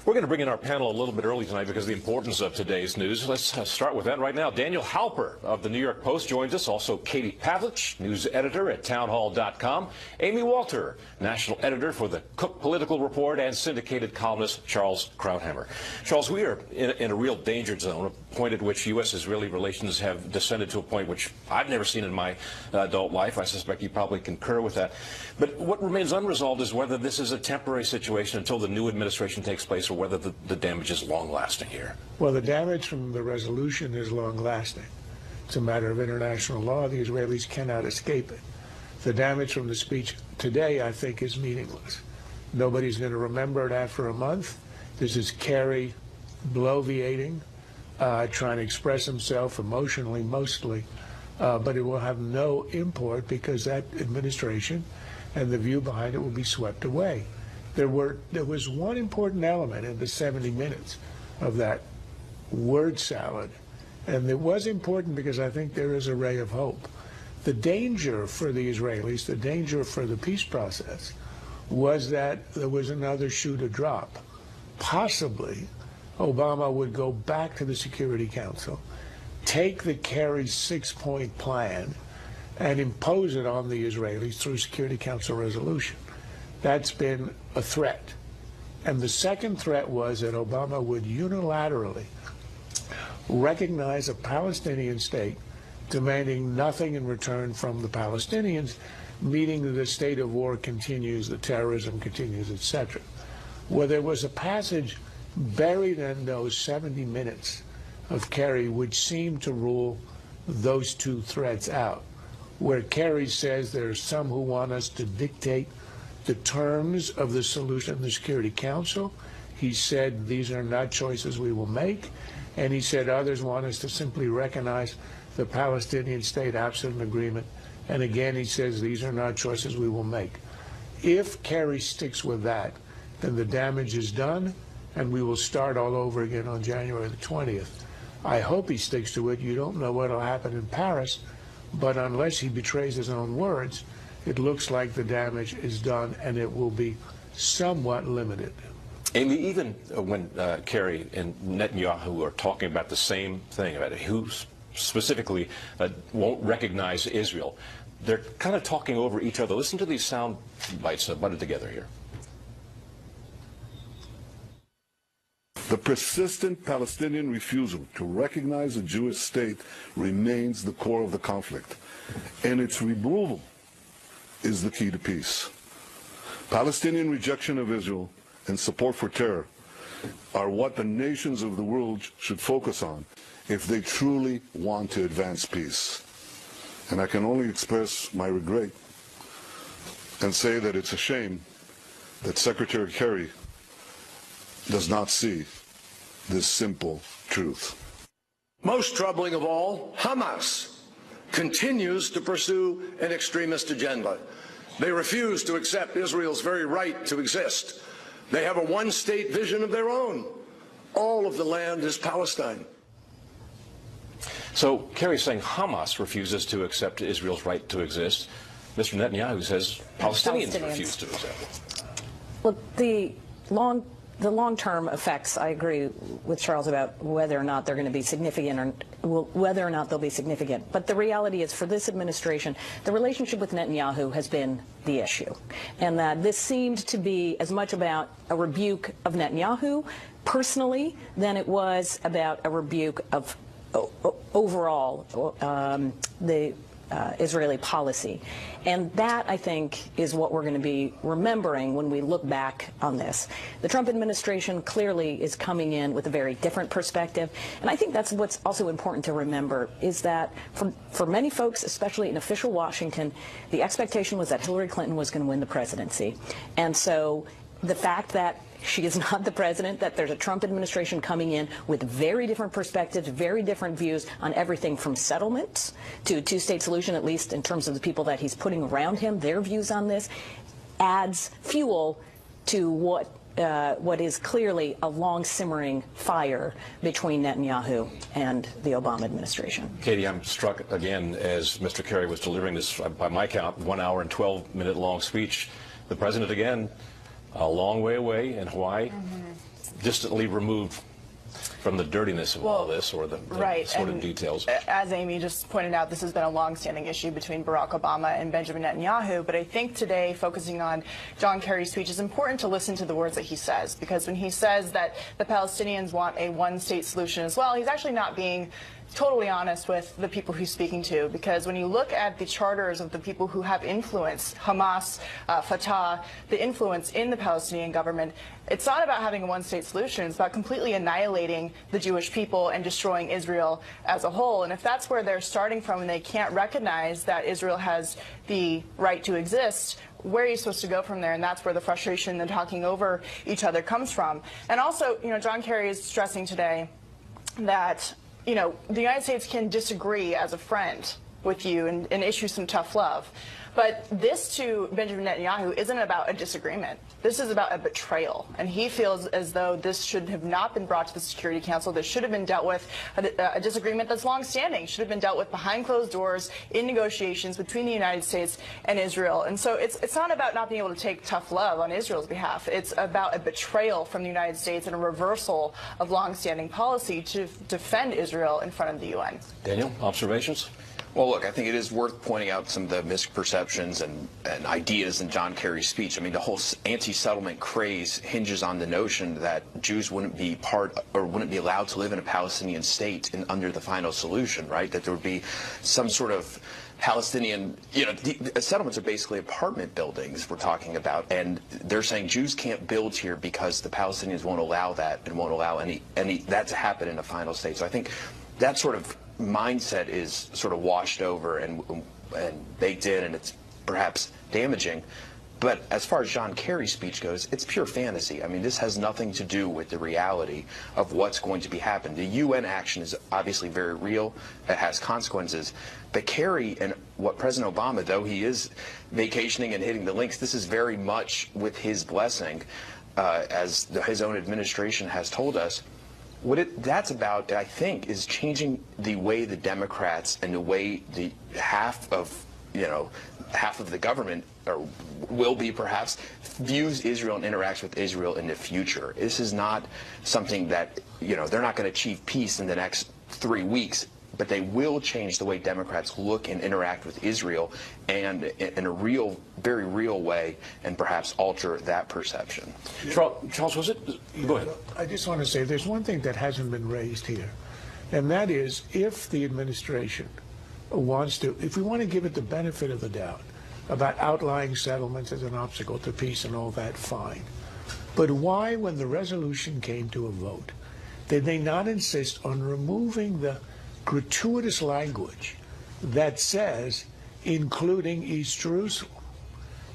We're going to bring in our panel a little bit early tonight because of the importance of today's news. Let's start with that right now. Daniel Halper of the New York Post joins us. Also, Katie Pavlich, news editor at townhall.com. Amy Walter, national editor for the Cook Political Report, and syndicated columnist Charles Krauthammer. Charles, we are in a real danger zone, a point at which U.S.-Israeli relations have descended to a point which I've never seen in my adult life. I suspect you probably concur with that. But what remains unresolved is whether this is a temporary situation until the new administration takes place, or whether the damage is long-lasting here. Well, the damage from the resolution is long-lasting. It's a matter of international law. The Israelis cannot escape it. The damage from the speech today, I think, is meaningless. Nobody's going to remember it after a month. This is Kerry bloviating, trying to express himself emotionally mostly, but it will have no import because that administration and the view behind it will be swept away. There was one important element in the 70 minutes of that word salad, and it was important because I think there is a ray of hope. The danger for the Israelis, the danger for the peace process, was that there was another shoe to drop. Possibly, Obama would go back to the Security Council, take the Kerry six-point plan, and impose it on the Israelis through Security Council resolution. That's been a threat. And the second threat was that Obama would unilaterally recognize a Palestinian state demanding nothing in return from the Palestinians, meaning that the state of war continues, the terrorism continues, etc. Well, there was a passage buried in those 70 minutes of Kerry which seemed to rule those two threats out, where Kerry says there are some who want us to dictate the terms of the solution in the Security Council. He said these are not choices we will make, and he said others want us to simply recognize the Palestinian state absent an agreement, and again he says these are not choices we will make. If Kerry sticks with that, then the damage is done, and we will start all over again on January the 20th. I hope he sticks to it. You don't know what will happen in Paris, but unless he betrays his own words, it looks like the damage is done, and it will be somewhat limited. Amy, even when Kerry and Netanyahu are talking about the same thing, about who specifically won't recognize Israel, they're kind of talking over each other. Listen to these sound bites butted together here. The persistent Palestinian refusal to recognize a Jewish state remains the core of the conflict, and its removal is the key to peace. Palestinian rejection of Israel and support for terror are what the nations of the world should focus on if they truly want to advance peace. And I can only express my regret and say that it's a shame that Secretary Kerry does not see this simple truth. Most troubling of all, Hamas continues to pursue an extremist agenda. They refuse to accept Israel's very right to exist. They have a one-state vision of their own. All of the land is Palestine. So Kerry's saying Hamas refuses to accept Israel's right to exist. Mr. Netanyahu says Palestinians refuse to accept it. Well, the long-term effects, I agree with Charles about whether or not they're going to be significant, or whether or not they'll be significant. But the reality is, for this administration, the relationship with Netanyahu has been the issue, and that this seemed to be as much about a rebuke of Netanyahu personally than it was about a rebuke of overall the Israeli policy. And that, I think, is what we're going to be remembering when we look back on this. The Trump administration clearly is coming in with a very different perspective. And I think that's what's also important to remember, is that for many folks, especially in official Washington, the expectation was that Hillary Clinton was going to win the presidency. And so the fact that she is not the president, that there's a Trump administration coming in with very different perspectives, very different views on everything from settlements to a two-state solution, at least in terms of the people that he's putting around him, their views on this, adds fuel to what is clearly a long-simmering fire between Netanyahu and the Obama administration. Katie, I'm struck again as Mr. Kerry was delivering this, by my count, 1 hour and 12-minute long speech. The president again a long way away in Hawaii. distantly removed from the dirtiness of all this, or the sort of details. As Amy just pointed out, this has been a long-standing issue between Barack Obama and Benjamin Netanyahu, but I think today, focusing on John Kerry's speech, it's important to listen to the words that he says, because when he says that the Palestinians want a one-state solution as well, he's actually not being totally honest with the people he's speaking to, because when you look at the charters of the people who have influence, Hamas, Fatah, the influence in the Palestinian government, it's not about having a one-state solution. It's about completely annihilating the Jewish people and destroying Israel as a whole. And if that's where they're starting from and they can't recognize that Israel has the right to exist, where are you supposed to go from there? And that's where the frustration and talking over each other comes from. And also, John Kerry is stressing today that the United States can disagree as a friend with you and issue some tough love. But this, to Benjamin Netanyahu, isn't about a disagreement. This is about a betrayal. And he feels as though this should have not been brought to the Security Council. This should have been dealt with, a disagreement that's long-standing, should have been dealt with behind closed doors in negotiations between the United States and Israel. And so it's not about not being able to take tough love on Israel's behalf. It's about a betrayal from the United States and a reversal of long-standing policy to defend Israel in front of the UN. Daniel, observations? Well, look, I think it is worth pointing out some of the misperceptions and ideas in John Kerry's speech. I mean, the whole anti-settlement craze hinges on the notion that Jews wouldn't be wouldn't be allowed to live in a Palestinian state under the final solution, right? That there would be some sort of Palestinian, the settlements are basically apartment buildings we're talking about, and they're saying Jews can't build here because the Palestinians won't allow that and won't allow any that to happen in a final state. So I think that sort of mindset is sort of washed over and baked in, and it's perhaps damaging. But as far as John Kerry's speech goes, it's pure fantasy. I mean, this has nothing to do with the reality of what's going to be happening. The UN action is obviously very real. It has consequences. But Kerry and what President Obama, though he is vacationing and hitting the links, this is very much with his blessing, as his own administration has told us. What that's about, I think, is changing the way the Democrats and the way the half of the government, or will be perhaps, views Israel and interacts with Israel in the future. This is not something that, they're not going to achieve peace in the next 3 weeks, but they will change the way Democrats look and interact with Israel, and in a real, very real way, and perhaps alter that perception. Charles, was it? Go ahead. I just want to say there's one thing that hasn't been raised here, and that is if the administration wants to, if we want to give it the benefit of the doubt about outlying settlements as an obstacle to peace and all that, fine. But why, when the resolution came to a vote, did they not insist on removing the gratuitous language that says including East Jerusalem?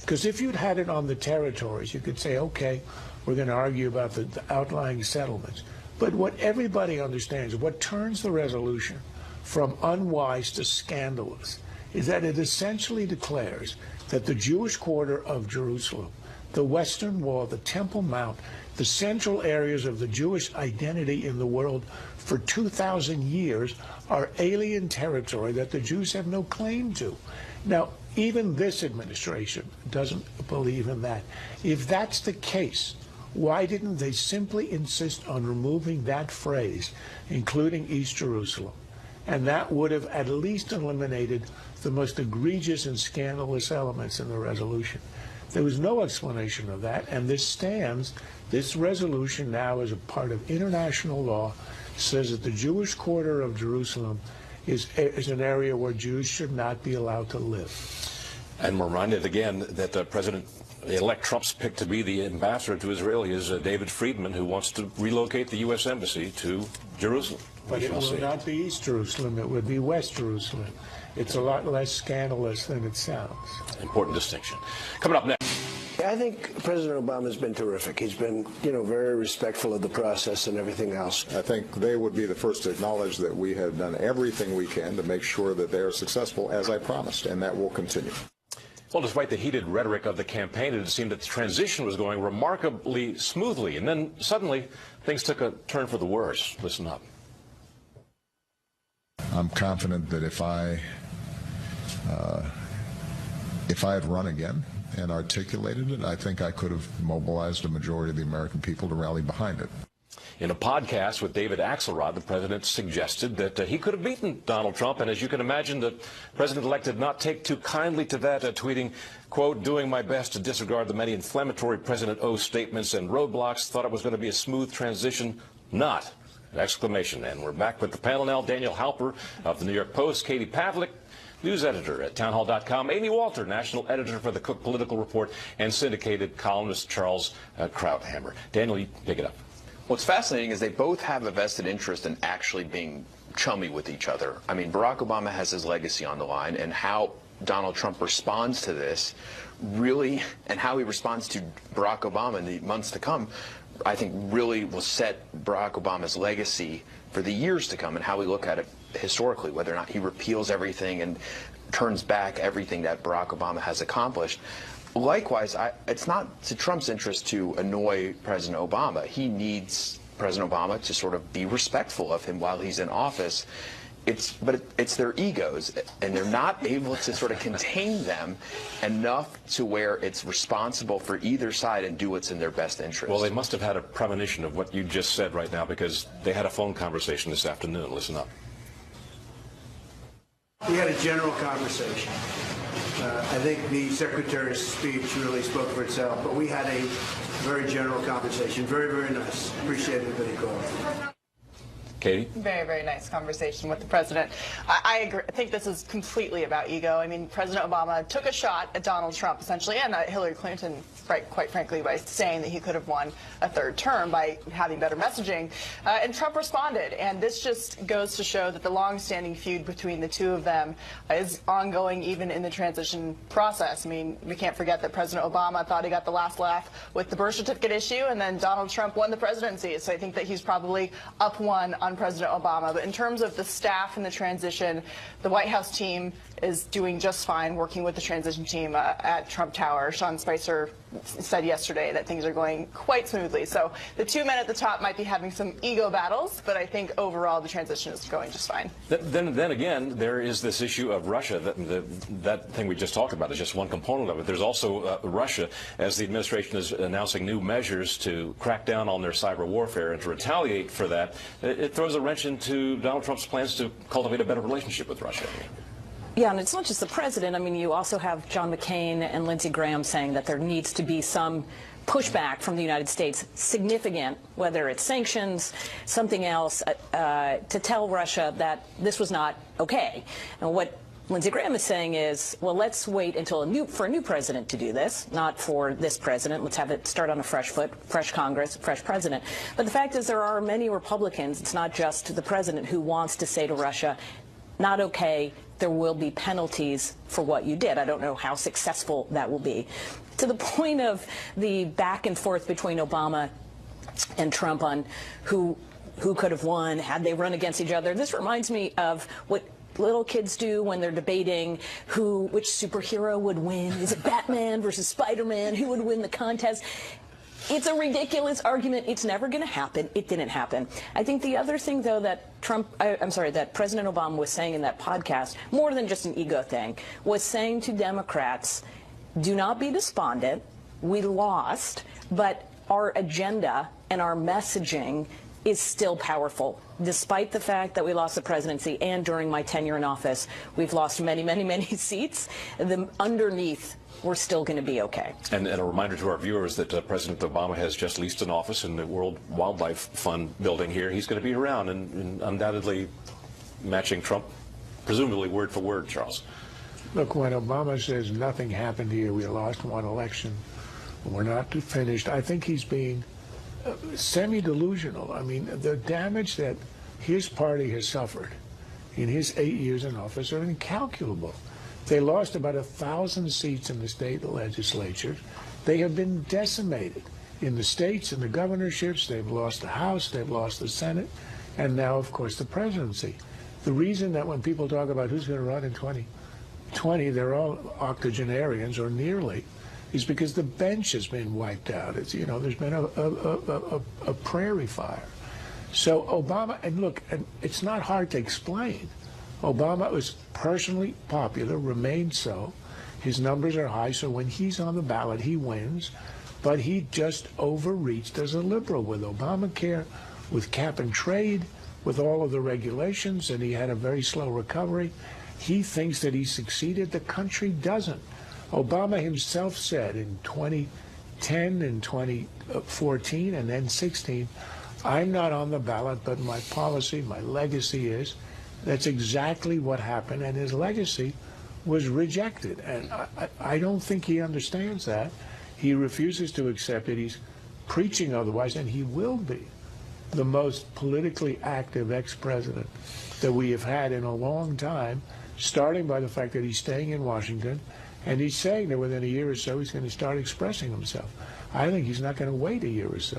Because if you'd had it on the territories, you could say, okay, we're going to argue about the outlying settlements. But what everybody understands, what turns the resolution from unwise to scandalous, is that it essentially declares that the Jewish quarter of Jerusalem, the Western Wall, the Temple Mount, the central areas of the Jewish identity in the world for 2,000 years are alien territory that the Jews have no claim to. Now, even this administration doesn't believe in that. If that's the case, why didn't they simply insist on removing that phrase, including East Jerusalem? And that would have at least eliminated the most egregious and scandalous elements in the resolution. There was no explanation of that, and this resolution now, as a part of international law, says that the Jewish quarter of Jerusalem is an area where Jews should not be allowed to live. And we're reminded again that President-elect Trump's pick to be the ambassador to Israel is David Friedman, who wants to relocate the U.S. Embassy to Jerusalem. But it will not be East Jerusalem, it would be West Jerusalem. It's a lot less scandalous than it sounds. Important distinction. Coming up next. I think President Obama's been terrific. He's been, very respectful of the process and everything else. I think they would be the first to acknowledge that we have done everything we can to make sure that they are successful, as I promised, and that will continue. Well, despite the heated rhetoric of the campaign, it seemed that the transition was going remarkably smoothly, and then suddenly things took a turn for the worse. Listen up. I'm confident that if I had run again, and articulated it, I think I could have mobilized a majority of the American people to rally behind it. In a podcast with David Axelrod, the president suggested that he could have beaten Donald Trump, and as you can imagine, the president-elect did not take too kindly to that, tweeting, quote, "Doing my best to disregard the many inflammatory President O statements and roadblocks, thought it was going to be a smooth transition. Not!" Exclamation. And we're back with the panel now. Daniel Halper of the New York Post, Katie Pavlich, news editor at townhall.com, Amy Walter, national editor for the Cook Political Report, and syndicated columnist Charles Krauthammer. Daniel, you pick it up. What's fascinating is they both have a vested interest in actually being chummy with each other. I mean, Barack Obama has his legacy on the line, and how Donald Trump responds to this really, and how he responds to Barack Obama in the months to come, I think really will set Barack Obama's legacy for the years to come and how we look at it historically, whether or not he repeals everything and turns back everything that Barack Obama has accomplished. Likewise, it's not to Trump's interest to annoy President Obama. He needs President Obama to sort of be respectful of him while he's in office. But it's their egos, and they're not able to sort of contain them enough to where it's responsible for either side and do what's in their best interest. Well, they must have had a premonition of what you just said right now, because they had a phone conversation this afternoon. Listen up. We had a general conversation. I think the Secretary's speech really spoke for itself, but we had a very general conversation. Very, very nice. Appreciate it that he called. Katie? Very, very nice conversation with the president. I agree. I think this is completely about ego. I mean, President Obama took a shot at Donald Trump, essentially, and Hillary Clinton, quite frankly, by saying that he could have won a third term by having better messaging. And Trump responded. And this just goes to show that the long-standing feud between the two of them is ongoing even in the transition process. I mean, we can't forget that President Obama thought he got the last laugh with the birth certificate issue, and then Donald Trump won the presidency. So I think that he's probably up one on President Obama. But in terms of the staff and the transition, the White House team is doing just fine working with the transition team at Trump Tower. Sean Spicer said yesterday that things are going quite smoothly. So the two men at the top might be having some ego battles, but I think overall the transition is going just fine. Then again, there is this issue of Russia. That thing we just talked about is just one component of it. There's also Russia, as the administration is announcing new measures to crack down on their cyber warfare and to retaliate for that. It throws a wrench into Donald Trump's plans to cultivate a better relationship with Russia. Yeah, and it's not just the president. I mean, you also have John McCain and Lindsey Graham saying that there needs to be some pushback from the United States, significant, whether it's sanctions, something else, to tell Russia that this was not okay. And what Lindsey Graham is saying is, well, let's wait until for a new president to do this, not for this president. Let's have it start on a fresh foot, fresh Congress, fresh president. But the fact is there are many Republicans, it's not just the president, who wants to say to Russia, not okay, there will be penalties for what you did. I don't know how successful that will be. To the point of the back and forth between Obama and Trump on who could have won had they run against each other, this reminds me of what little kids do when they're debating which superhero would win. Is it Batman versus Spider-Man? Who would win the contest? It's a ridiculous argument. It's never going to happen. It didn't happen. I think the other thing, though, that that President Obama was saying in that podcast, more than just an ego thing, was saying to Democrats, do not be despondent. We lost, but our agenda and our messaging is still powerful. Despite the fact that we lost the presidency and during my tenure in office, we've lost many, many, many seats. Underneath, we're still going to be okay. And a reminder to our viewers that President Obama has just leased an office in the World Wildlife Fund building here. He's going to be around and undoubtedly matching Trump, presumably word for word, Charles. Look, when Obama says nothing happened here, we lost one election, we're not finished, I think he's being semi-delusional. I mean, the damage that his party has suffered in his 8 years in office are incalculable. They lost about 1,000 seats in the state legislatures. They have been decimated in the states and the governorships. They've lost the House, they've lost the Senate, and now, of course, the presidency. The reason that when people talk about who's going to run in 2020, they're all octogenarians or nearly, is because the bench has been wiped out. It's, you know, there's been a prairie fire. So Obama, and look, and it's not hard to explain. Obama was personally popular, remained so. His numbers are high, so when he's on the ballot, he wins. But he just overreached as a liberal with Obamacare, with cap and trade, with all of the regulations, and he had a very slow recovery. He thinks that he succeeded. The country doesn't. Obama himself said in 2010 and 2014 and then 16, I'm not on the ballot, but my policy, my legacy is. That's exactly what happened, and his legacy was rejected. And I don't think he understands that. He refuses to accept it. He's preaching otherwise, and he will be the most politically active ex-president that we have had in a long time, starting by the fact that he's staying in Washington, and he's saying that within a year or so he's going to start expressing himself. I think he's not going to wait a year or so.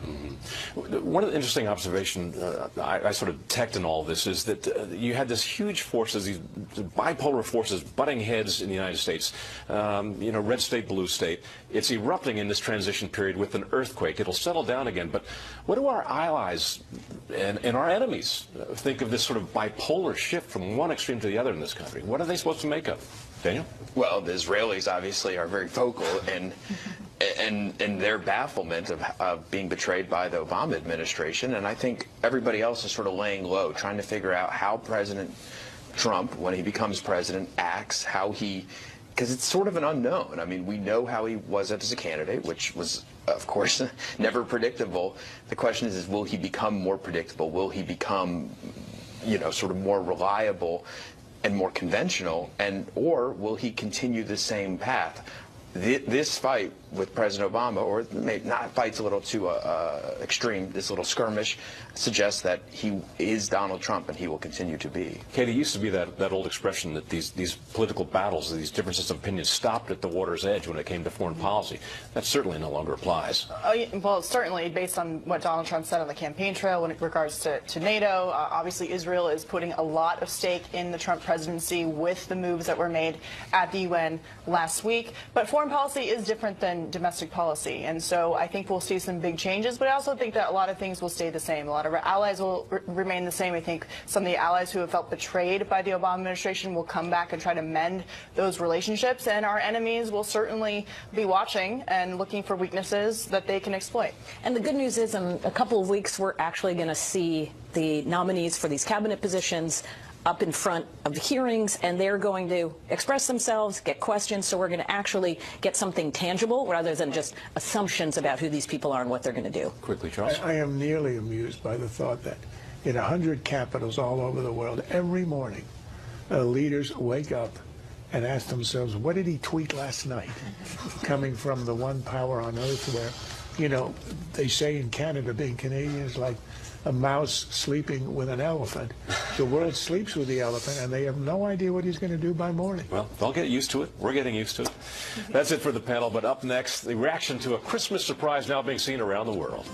One of the interesting observations I sort of detect in all this is that you had this huge forces, these bipolar forces butting heads in the United States. Red state, blue state. It's erupting in this transition period with an earthquake. It'll settle down again. But what do our allies and our enemies think of this sort of bipolar shift from one extreme to the other in this country? What are they supposed to make of? Daniel? Well, the Israelis obviously are very vocal in their bafflement of being betrayed by the Obama administration, and I think everybody else is sort of laying low, trying to figure out how President Trump, when he becomes president, acts, because it's sort of an unknown. I mean, we know how he was as a candidate, which was, of course, never predictable. The question is will he become more predictable? Will he become, sort of more reliable and more conventional, or will he continue the same path? This fight with President Obama, or maybe not fight's a little too extreme, this little skirmish, suggests that he is Donald Trump and he will continue to be. Katie, it used to be that old expression that these political battles, these differences of opinion stopped at the water's edge when it came to foreign policy. That certainly no longer applies. Well, certainly based on what Donald Trump said on the campaign trail when it regards to NATO, obviously Israel is putting a lot of stake in the Trump presidency with the moves that were made at the UN last week. But foreign policy is different than domestic policy, and so I think we'll see some big changes, but I also think that a lot of things will stay the same. A lot of our allies will remain the same. I think some of the allies who have felt betrayed by the Obama administration will come back and try to mend those relationships, and our enemies will certainly be watching and looking for weaknesses that they can exploit. And the good news is in a couple of weeks we're actually going to see the nominees for these cabinet positions up in front of the hearings, and they're going to express themselves, get questions, so we're going to actually get something tangible rather than just assumptions about who these people are and what they're going to do. Quickly, Charles. I am nearly amused by the thought that in 100 capitals all over the world, every morning, leaders wake up and ask themselves, what did he tweet last night? Coming from the one power on earth where, they say in Canada, being Canadian is like a mouse sleeping with an elephant. The world sleeps with the elephant, and they have no idea what he's going to do by morning. Well, they'll get used to it. We're getting used to it. That's it for the panel, but up next, the reaction to a Christmas surprise now being seen around the world.